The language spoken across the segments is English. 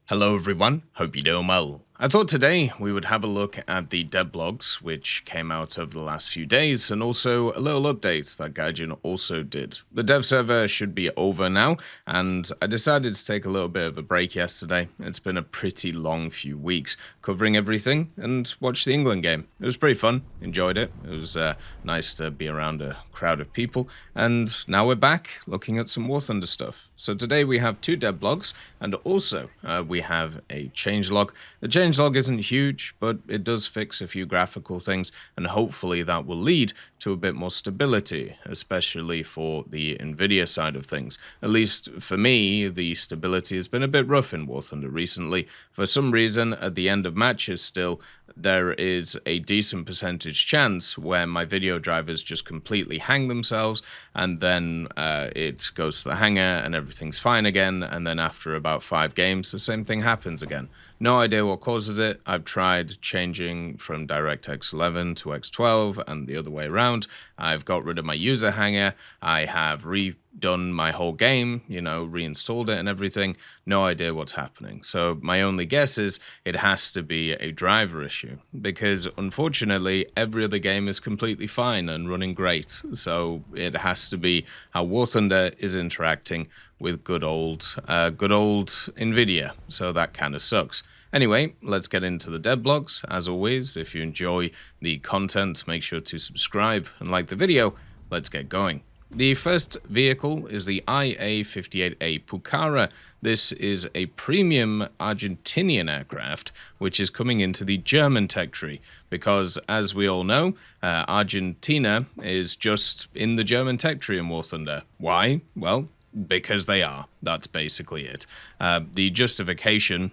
Hello everyone, hope you're doing well. I thought today we would have a look at the devlogs which came out over the last few days and also a little update that Gaijin also did. The dev server should be over now and I decided to take a little bit of a break yesterday. It's been a pretty long few weeks covering everything and watch the England game. It was pretty fun, enjoyed it. It was nice to be around a crowd of people and now we're back looking at some War Thunder stuff. So today we have two devlogs and also we have a changelog. The changelog isn't huge, but it does fix a few graphical things, and hopefully that will lead to a bit more stability, especially for the Nvidia side of things. At least for me, the stability has been a bit rough in War Thunder recently. For some reason, at the end of matches still, there is a decent percentage chance where my video drivers just completely hang themselves, and then it goes to the hanger and everything's fine again, and then after about 5 games, the same thing happens again. No idea what causes it. I've tried changing from DirectX 11 to X12 and the other way around. I've got rid of my user hanger. I have redone my whole game, reinstalled it and everything. No idea what's happening. So my only guess is it has to be a driver issue because unfortunately every other game is completely fine and running great. So it has to be how War Thunder is interacting with good old Nvidia. So that kind of sucks. Anyway, let's get into the devlogs. As always, if you enjoy the content, make sure to subscribe and like the video. Let's get going. The first vehicle is the IA58A Pucará. This is a premium Argentinian aircraft, which is coming into the German tech tree, because as we all know, Argentina is just in the German tech tree in War Thunder. Why? Well, because they are. That's basically it. The justification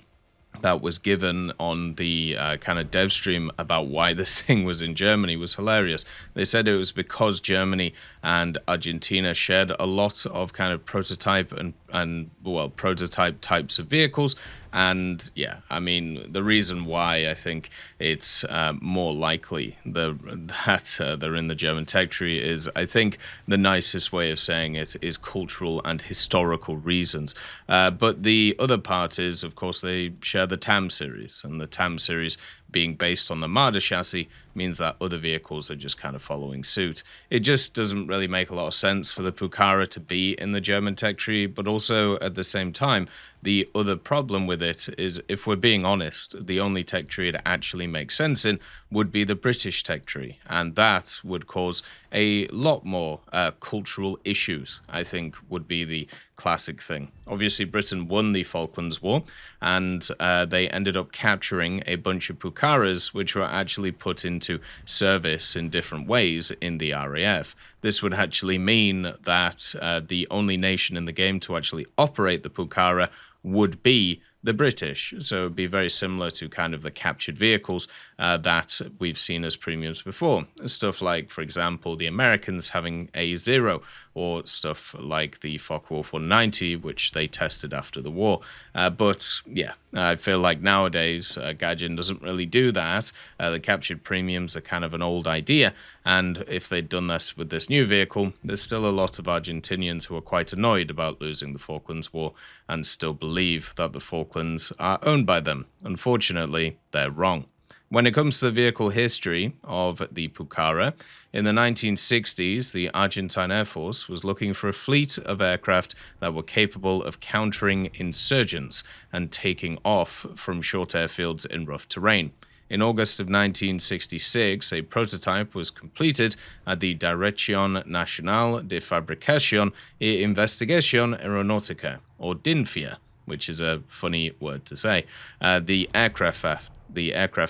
that was given on the kind of dev stream about why this thing was in Germany was hilarious. They said it was because Germany and Argentina shared a lot of kind of prototype and prototype types of vehicles. And yeah, I mean, the reason why I think it's more likely that they're in the German tech tree is, I think the nicest way of saying it is cultural and historical reasons. But the other part is, of course, they share the TAM series, and the TAM series being based on the Marder chassis means that other vehicles are just kind of following suit. It just doesn't really make a lot of sense for the Pucara to be in the German tech tree, but also at the same time, the other problem with it is, if we're being honest, the only tech tree it actually makes sense in would be the British tech tree, and that would cause a lot more cultural issues, I think, would be the classic thing. Obviously, Britain won the Falklands War, and they ended up capturing a bunch of Pucaras, which were actually put into service in different ways in the RAF. This would actually mean that the only nation in the game to actually operate the Pucara would be the British. So it would be very similar to kind of the captured vehicles that we've seen as premiums before. Stuff like, for example, the Americans having A0, or stuff like the Focke-Wulf 190, which they tested after the war. But yeah, I feel like nowadays Gaijin doesn't really do that. The captured premiums are kind of an old idea, and if they'd done this with this new vehicle, there's still a lot of Argentinians who are quite annoyed about losing the Falklands War and still believe that the Falklands are owned by them. Unfortunately, they're wrong. When it comes to the vehicle history of the Pucara, in the 1960s, the Argentine Air Force was looking for a fleet of aircraft that were capable of countering insurgents and taking off from short airfields in rough terrain. In August of 1966, a prototype was completed at the Dirección Nacional de Fabricación y Investigación Aeronáutica, or DINFIA, which is a funny word to say, the aircraft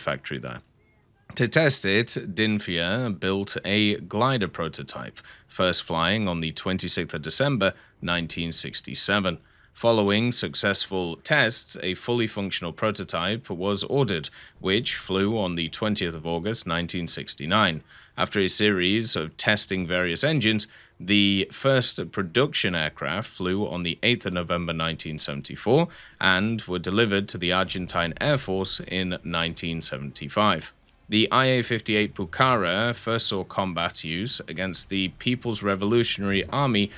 factory there. To test it, DINFIA built a glider prototype, first flying on the 26th of December 1967. Following successful tests, a fully functional prototype was ordered, which flew on the 20th of August 1969. After a series of testing various engines, the first production aircraft flew on the 8th of November 1974 and were delivered to the Argentine Air Force in 1975. The IA58 Pucará first saw combat use against the People's Revolutionary Army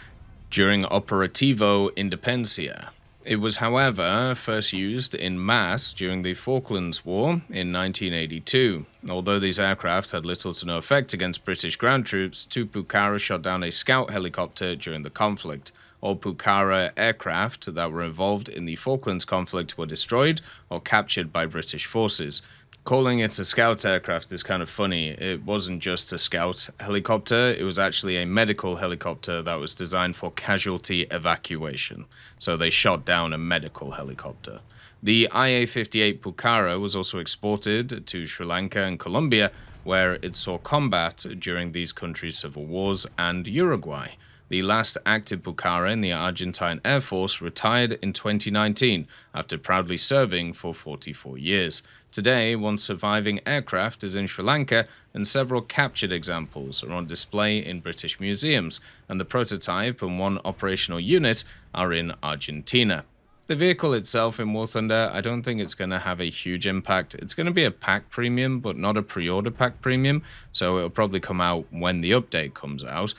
during Operativo Independencia. It was, however, first used in mass during the Falklands War in 1982. Although these aircraft had little to no effect against British ground troops, two Pucara shot down a scout helicopter during the conflict. All Pucara aircraft that were involved in the Falklands conflict were destroyed or captured by British forces. Calling it a scout aircraft is kind of funny. It wasn't just a scout helicopter, it was actually a medical helicopter that was designed for casualty evacuation. So they shot down a medical helicopter. The IA58A Pucará was also exported to Sri Lanka and Colombia, where it saw combat during these countries' civil wars, and Uruguay. The last active Pucara in the Argentine Air Force retired in 2019 after proudly serving for 44 years. Today, one surviving aircraft is in Sri Lanka, and several captured examples are on display in British museums, and the prototype and one operational unit are in Argentina. The vehicle itself in War Thunder, I don't think it's going to have a huge impact. It's going to be a pack premium, but not a pre-order pack premium, so it'll probably come out when the update comes out,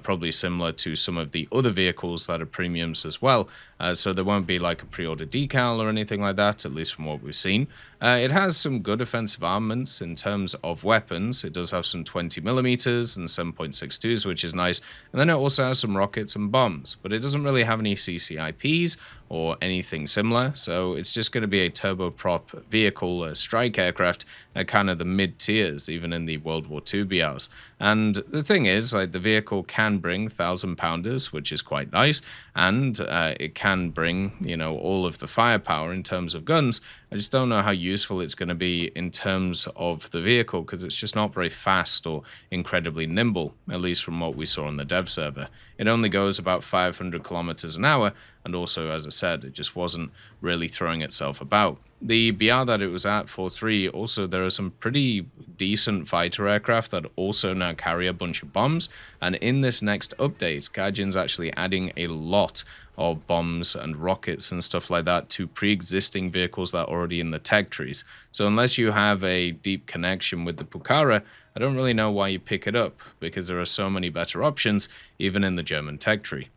probably similar to some of the other vehicles that are premiums as well, so there won't be like a pre-order decal or anything like that, at least from what we've seen. It has some good offensive armaments in terms of weapons. It does have some 20mm and 7.62s, which is nice, and then it also has some rockets and bombs, but it doesn't really have any CCIPs or anything similar, so it's just going to be a turboprop vehicle, a strike aircraft, at kind of the mid-tiers, even in the World War II BRs. And the thing is, like, the vehicle can bring 1,000-pounders, which is quite nice, and it can bring, you know, all of the firepower in terms of guns. I just don't know how useful it's going to be in terms of the vehicle, because it's just not very fast or incredibly nimble, at least from what we saw on the dev server. It only goes about 500 kilometers an hour, and also, as I said, it just wasn't really throwing itself about. The BR that it was at, 4.3, also there are some pretty decent fighter aircraft that also now carry a bunch of bombs, and in this next update, Gaijin's actually adding a lot of bombs and rockets and stuff like that to pre-existing vehicles that are already in the tech trees. So unless you have a deep connection with the Pucara, I don't really know why you pick it up, because there are so many better options, even in the German tech tree.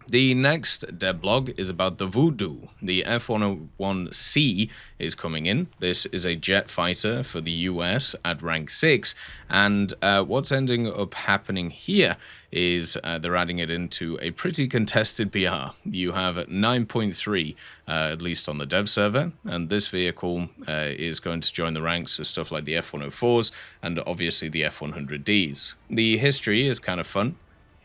The next devlog is about the Voodoo. The F-101C is coming in. This is a jet fighter for the US at rank 6, and what's ending up happening here is they're adding it into a pretty contested PR. You have 9.3, at least on the dev server, and this vehicle is going to join the ranks of stuff like the F-104s and obviously the F-100Ds. The history is kind of fun.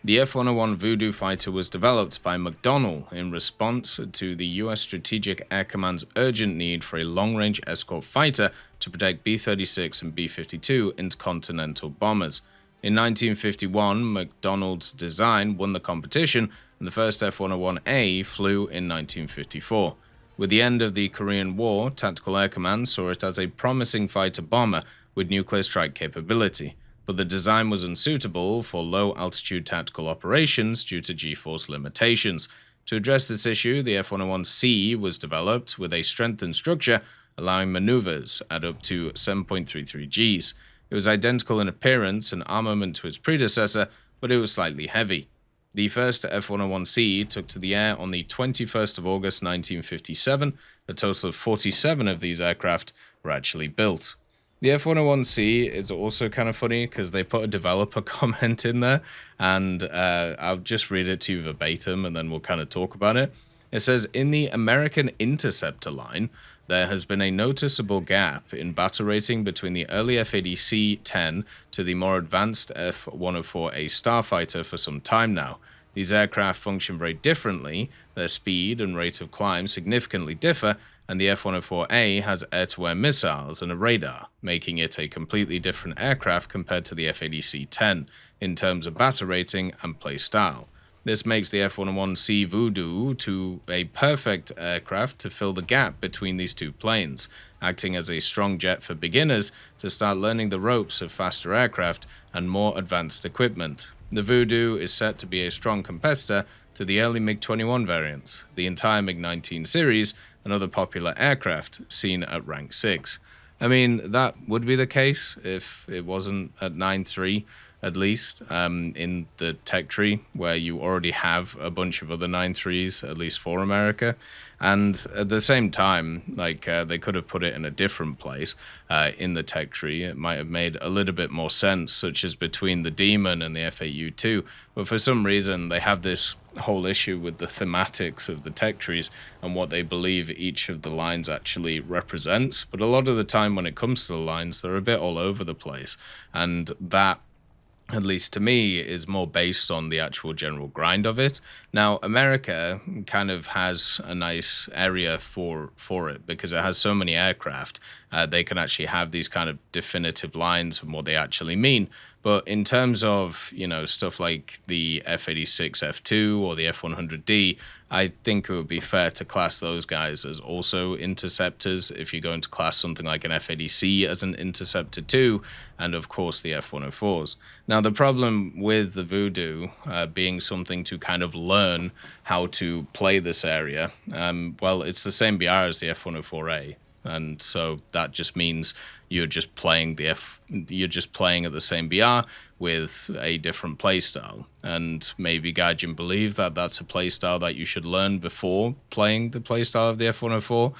The F-101 Voodoo fighter was developed by McDonnell in response to the US Strategic Air Command's urgent need for a long-range escort fighter to protect B-36 and B-52 intercontinental bombers. In 1951, McDonnell's design won the competition, and the first F-101A flew in 1954. With the end of the Korean War, Tactical Air Command saw it as a promising fighter bomber with nuclear strike capability, but the design was unsuitable for low-altitude tactical operations due to G-force limitations. To address this issue, the F-101C was developed with a strengthened structure, allowing maneuvers at up to 7.33 Gs. It was identical in appearance and armament to its predecessor, but it was slightly heavy. The first F-101C took to the air on the 21st of August 1957. A total of 47 of these aircraft were actually built. The F-101C is also kind of funny because they put a developer comment in there, and I'll just read it to you verbatim and then we'll kind of talk about it. It says, in the American Interceptor line, there has been a noticeable gap in battle rating between the early F-80C-10 to the more advanced F-104A Starfighter for some time now. These aircraft function very differently, their speed and rate of climb significantly differ, and the F-104A has air-to-air missiles and a radar, making it a completely different aircraft compared to the F-80C-10 in terms of battle rating and play style. This makes the F-101C Voodoo to a perfect aircraft to fill the gap between these two planes, acting as a strong jet for beginners to start learning the ropes of faster aircraft and more advanced equipment. The Voodoo is set to be a strong competitor to the early MiG-21 variants, the entire MiG-19 series, and other popular aircraft seen at rank 6. I mean, that would be the case if it wasn't at 9.3. at least, in the tech tree, where you already have a bunch of other 9.3s, at least for America. And at the same time, like, they could have put it in a different place in the tech tree. It might have made a little bit more sense, such as between the Demon and the F-8U2. But for some reason, they have this whole issue with the thematics of the tech trees and what they believe each of the lines actually represents. But a lot of the time when it comes to the lines, they're a bit all over the place. And that, at least to me, is more based on the actual general grind of it. Now, America kind of has a nice area for it because it has so many aircraft. They can actually have these kind of definitive lines and what they actually mean. But in terms of, stuff like the F-86 F2 or the F-100D, I think it would be fair to class those guys as also interceptors if you're going to class something like an F-80C as an interceptor too, and of course the F-104s. Now, the problem with the Voodoo being something to kind of learn how to play this area, well, it's the same BR as the F-104A. And so that just means you're just playing at the same BR with a different playstyle. And maybe Gaijin believe that that's a playstyle that you should learn before playing the playstyle of the F-104,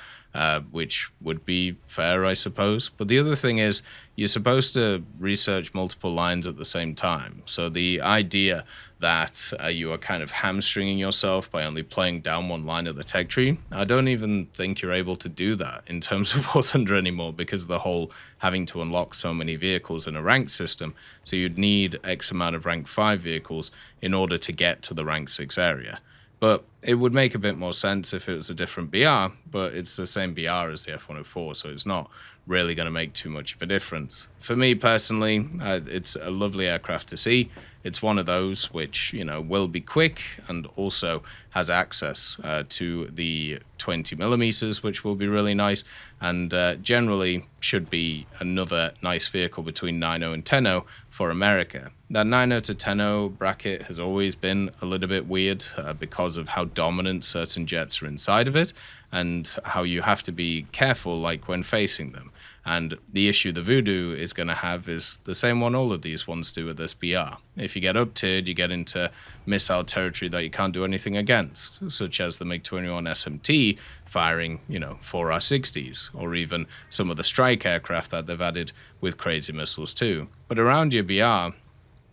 which would be fair, I suppose. But the other thing is, you're supposed to research multiple lines at the same time. So the idea that you are kind of hamstringing yourself by only playing down one line of the tech tree, I don't even think you're able to do that in terms of War Thunder anymore, because of the whole having to unlock so many vehicles in a ranked system. So you'd need X amount of rank 5 vehicles in order to get to the rank 6 area. But it would make a bit more sense if it was a different BR, but it's the same BR as the F-104, so it's not really going to make too much of a difference. For me personally, it's a lovely aircraft to see. It's one of those which, will be quick and also has access to the 20 millimeters, which will be really nice, and generally should be another nice vehicle between 9.0 and 10.0 for America. That 9.0 to 10.0 bracket has always been a little bit weird because of how dominant certain jets are inside of it and how you have to be careful, like when facing them. And the issue the Voodoo is going to have is the same one all of these ones do with this BR. If you get up-tiered, you get into missile territory that you can't do anything against, such as the MiG-21 SMT firing, 4R60s, or even some of the strike aircraft that they've added with crazy missiles too. But around your BR,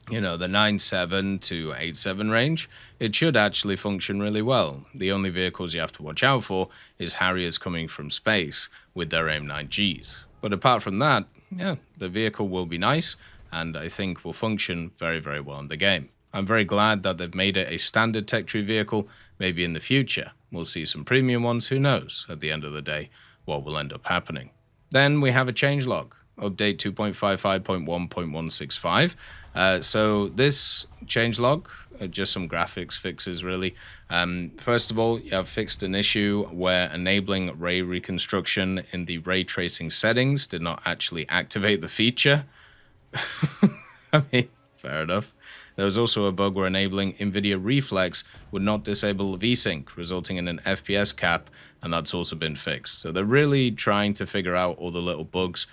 the 9.7 to 8.7 range, it should actually function really well. The only vehicles you have to watch out for is Harriers coming from space with their AIM-9Gs. But apart from that, the vehicle will be nice, and I think will function very, very well in the game. I'm very glad that they've made it a standard tech tree vehicle. Maybe in the future, we'll see some premium ones, who knows, at the end of the day, what will end up happening. Then we have a changelog. Update 2.55.1.165. So this changelog, just some graphics fixes really. First of all, you have fixed an issue where enabling ray reconstruction in the ray tracing settings did not actually activate the feature. I mean, fair enough. There was also a bug where enabling Nvidia Reflex would not disable VSync, resulting in an FPS cap, and that's also been fixed. So they're really trying to figure out all the little bugs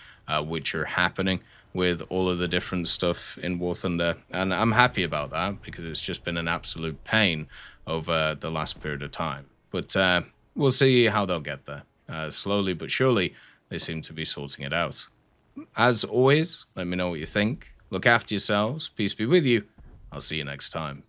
which are happening with all of the different stuff in War Thunder, and I'm happy about that because it's just been an absolute pain over the last period of time. But we'll see how they'll get there. Slowly but surely, they seem to be sorting it out. As always, let me know what you think. Look after yourselves. Peace be with you. I'll see you next time.